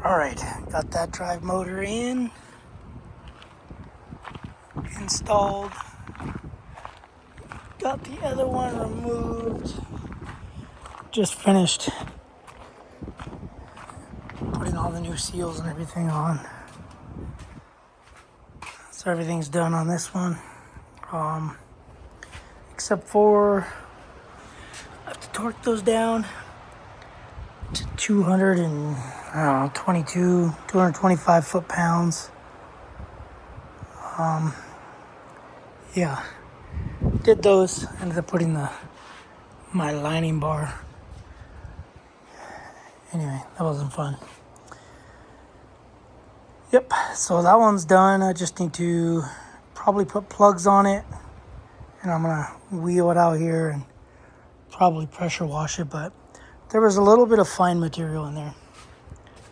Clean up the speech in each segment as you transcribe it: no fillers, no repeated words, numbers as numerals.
All right, got that drive motor installed. Got the other one removed. Just finished putting all the new seals and everything on. So everything's done on this one. Except for I have to torque those down to 225 foot-pounds. Yeah, did those. Ended up putting my lining bar. Anyway, that wasn't fun. Yep, so that one's done. I just need to probably put plugs on it, and I'm gonna wheel it out here and probably pressure wash it, but there was a little bit of fine material in there.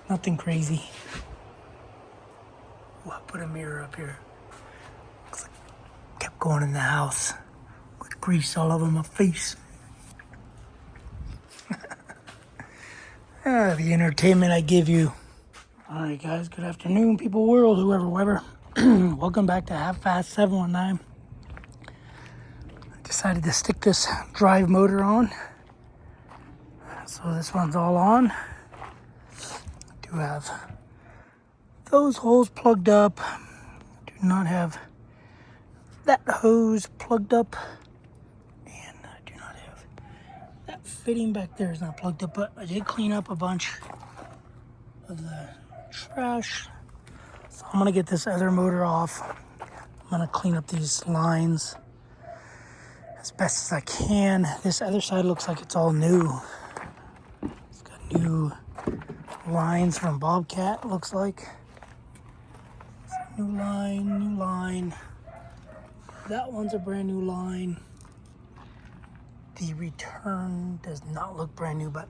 Nothing crazy. Well, I'll put a mirror up here. Looks like I kept going in the house with grease all over my face. The entertainment I give you. All right, guys, good afternoon, people world, whoever. Welcome back to Half Fast 719. I decided to stick this drive motor on. So this one's all on. I do have those holes plugged up. Do not have that hose plugged up. And I do not have that fitting back there is not plugged up, but I did clean up a bunch of the trash. So I'm gonna get this other motor off. I'm gonna clean up these lines as best as I can. This other side looks like it's all new. It's got new lines from Bobcat, looks like. New line. That one's a brand new line. The return does not look brand new, but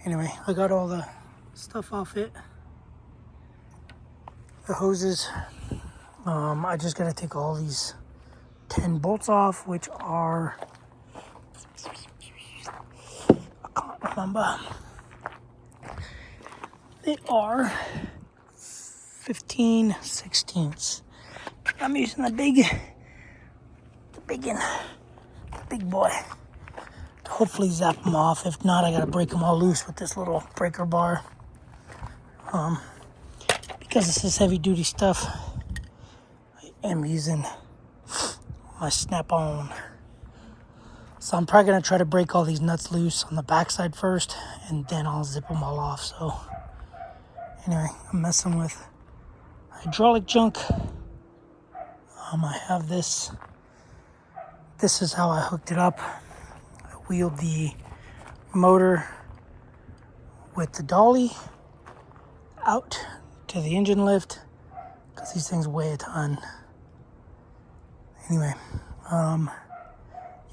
anyway, I got all the stuff off it. The hoses. I just gotta take all these 10 bolts off, which are, I can't remember. They are 15/16. I'm using the big boy to hopefully zap them off. If not, I gotta break them all loose with this little breaker bar. Because this is heavy duty stuff, I am using my snap-on. So I'm probably gonna try to break all these nuts loose on the backside first, and then I'll zip them all off. So anyway, I'm messing with hydraulic junk. I have this. This is how I hooked it up. I wheeled the motor with the dolly out to the engine lift because these things weigh a ton. Anyway,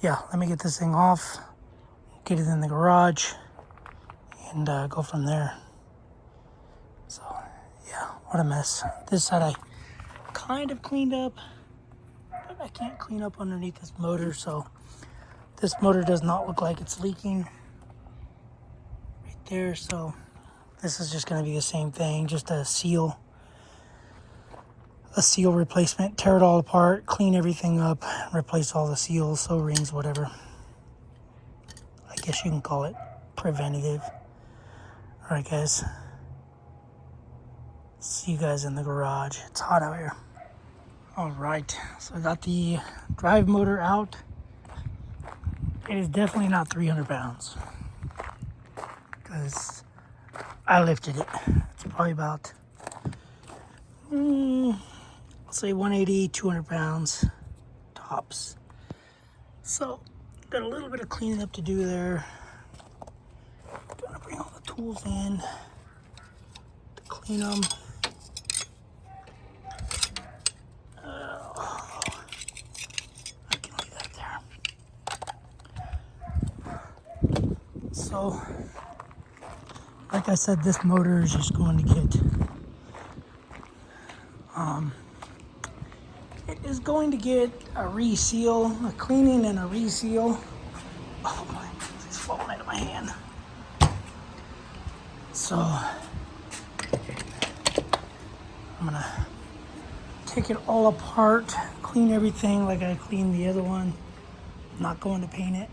yeah, let me get this thing off, get it in the garage, and go from there. So, yeah, what a mess. This side I kind of cleaned up, but I can't clean up underneath this motor, so this motor does not look like it's leaking right there. So this is just going to be the same thing, just a seal replacement. Tear it all apart, clean everything up, replace all the seals, O-rings, whatever. I guess you can call it preventative. All right, guys. See you guys in the garage. It's hot out here. All right, so I got the drive motor out. It is definitely not 300 pounds because I lifted it. It's probably about, let's say 180, 200 pounds tops. So got a little bit of cleaning up to do there. Gonna bring all the tools in to clean them. I can leave that there. So, like I said, this motor is just going to get, it is going to get a reseal, a cleaning and a reseal. Oh my, it's falling out of my hand. So, I'm gonna take it all apart, clean everything like I cleaned the other one. I'm not going to paint it.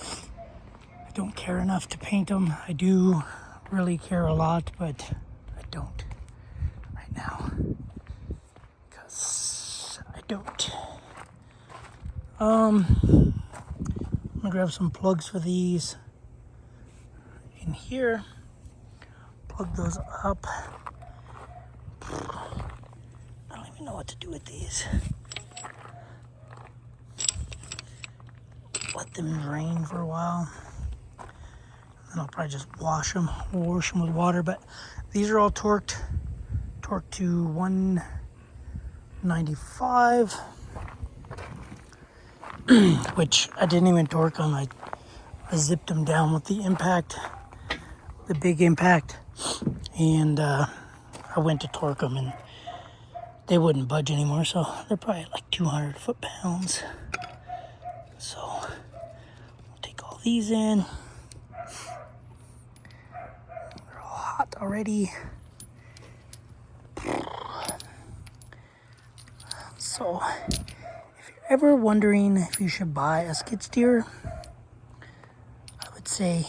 I don't care enough to paint them. I do really care a lot, but I don't right now because I don't. I'm gonna grab some plugs for these in here. Plug those up. I don't even know what to do with these. Let them drain for a while. And I'll probably just wash them with water. But these are all torqued to 195, which I didn't even torque them. I zipped them down with the impact, the big impact, and I went to torque them, and they wouldn't budge anymore. So they're probably like 200 foot-pounds. So I'll take all these in. They're all hot already. So if you're ever wondering if you should buy a skid steer, I would say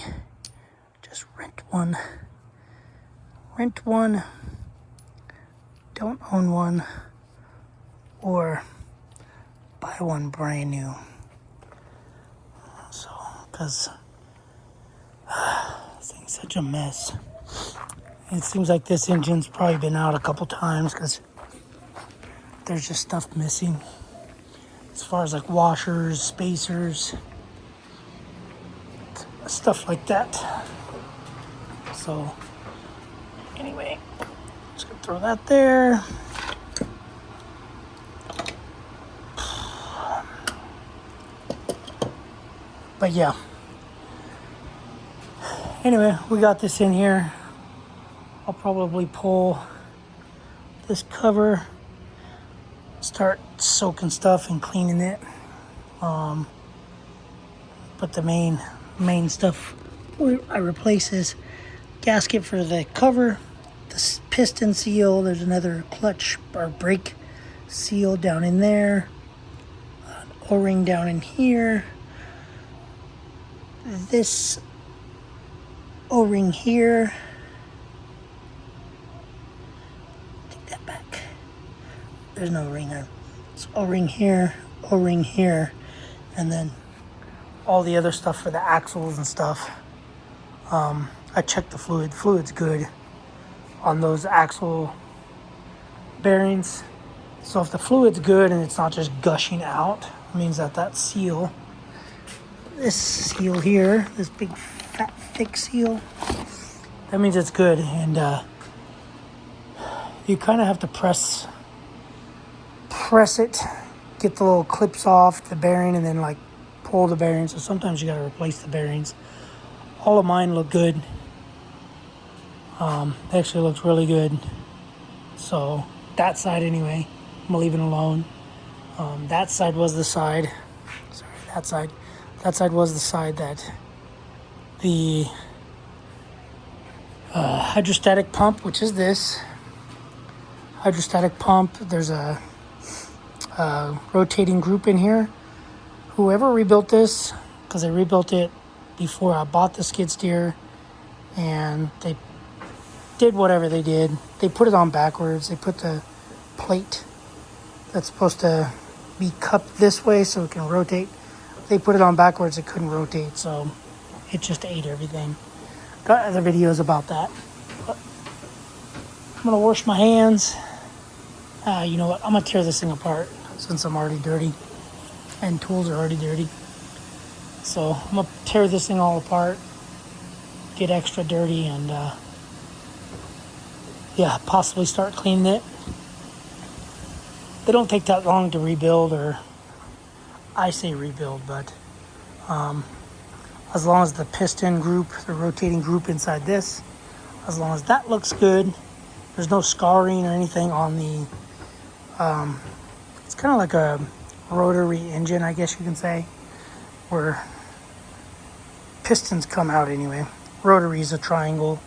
just rent one. Rent one, don't own one, or buy one brand new. So, because this thing's such a mess. It seems like this engine's probably been out a couple times because there's just stuff missing. As far as like washers, spacers, stuff like that. So, anyway, just gonna throw that there. But yeah. Anyway, we got this in here. I'll probably pull this cover, start soaking stuff and cleaning it. But the main stuff I replace is gasket for the cover, the piston seal. There's another clutch or brake seal down in there, an O-ring down in here, this O-ring here. Take that back. There's no ring there. It's O-ring here, O-ring here, and then all the other stuff for the axles and stuff. I checked the fluid. Fluid's good on those axle bearings. So if the fluid's good and it's not just gushing out, it means that seal, this seal here, this big fat thick seal, that means it's good. And you kind of have to press it, get the little clips off the bearing, and then like pull the bearings. So sometimes you got to replace the bearings. All of mine look good. It actually looks really good. So that side anyway, I'm gonna leave it alone. That side was the side. Sorry, that side. That side was the side that the hydrostatic pump, which is this hydrostatic pump. There's a rotating group in here. Whoever rebuilt this, because they rebuilt it before I bought the skid steer, and they did whatever they did. They put it on backwards. They put the plate that's supposed to be cupped this way so it can rotate. They put it on backwards. It couldn't rotate, so it just ate everything. Got other videos about that. But I'm gonna wash my hands. You know what? I'm gonna tear this thing apart since I'm already dirty and tools are already dirty. So I'm gonna tear this thing all apart, get extra dirty, and possibly start cleaning it. They don't take that long to rebuild, or I say rebuild, but as long as the piston group, the rotating group inside this, as long as that looks good, there's no scarring or anything on the, it's kind of like a rotary engine, I guess you can say, where pistons come out anyway. Rotary is a triangle.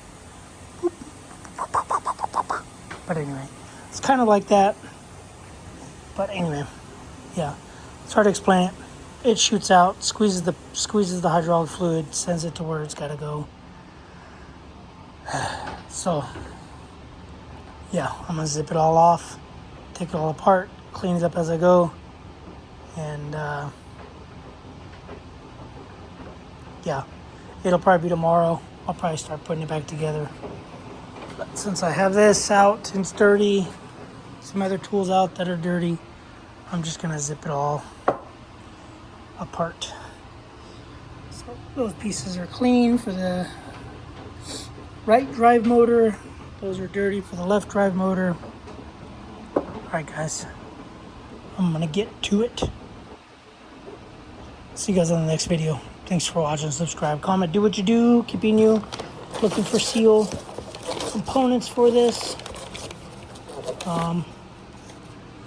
But anyway, It's kind of like that. But anyway, yeah. It's hard to explain it. It shoots out, squeezes the hydraulic fluid, sends it to where it's got to go. So, yeah, I'm going to zip it all off, take it all apart, clean it up as I go. And, yeah, it'll probably be tomorrow. I'll probably start putting it back together. But since I have this out and it's dirty, some other tools out that are dirty, I'm just going to zip it all apart. So those pieces are clean for the right drive motor. Those are dirty for the left drive motor. Alright guys, I'm gonna get to it. See you guys on the next video. Thanks for watching. Subscribe, comment, do what you do. Keeping you looking for seal components for this.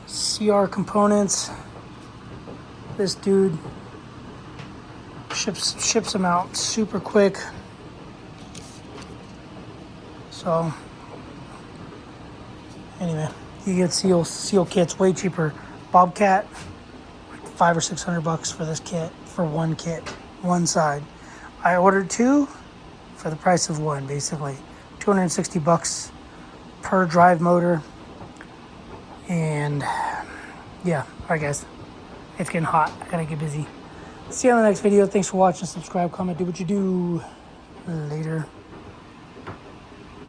CRComponents. This dude ships them out super quick. So anyway, you get seal kits way cheaper. Bobcat, like $500 or $600 for this kit, for one kit, one side. I ordered two for the price of one, basically. $260 per drive motor. And yeah, alright guys, it's getting hot. I gotta get busy. See you on the next video. Thanks for watching. Subscribe, comment, do what you do. Later.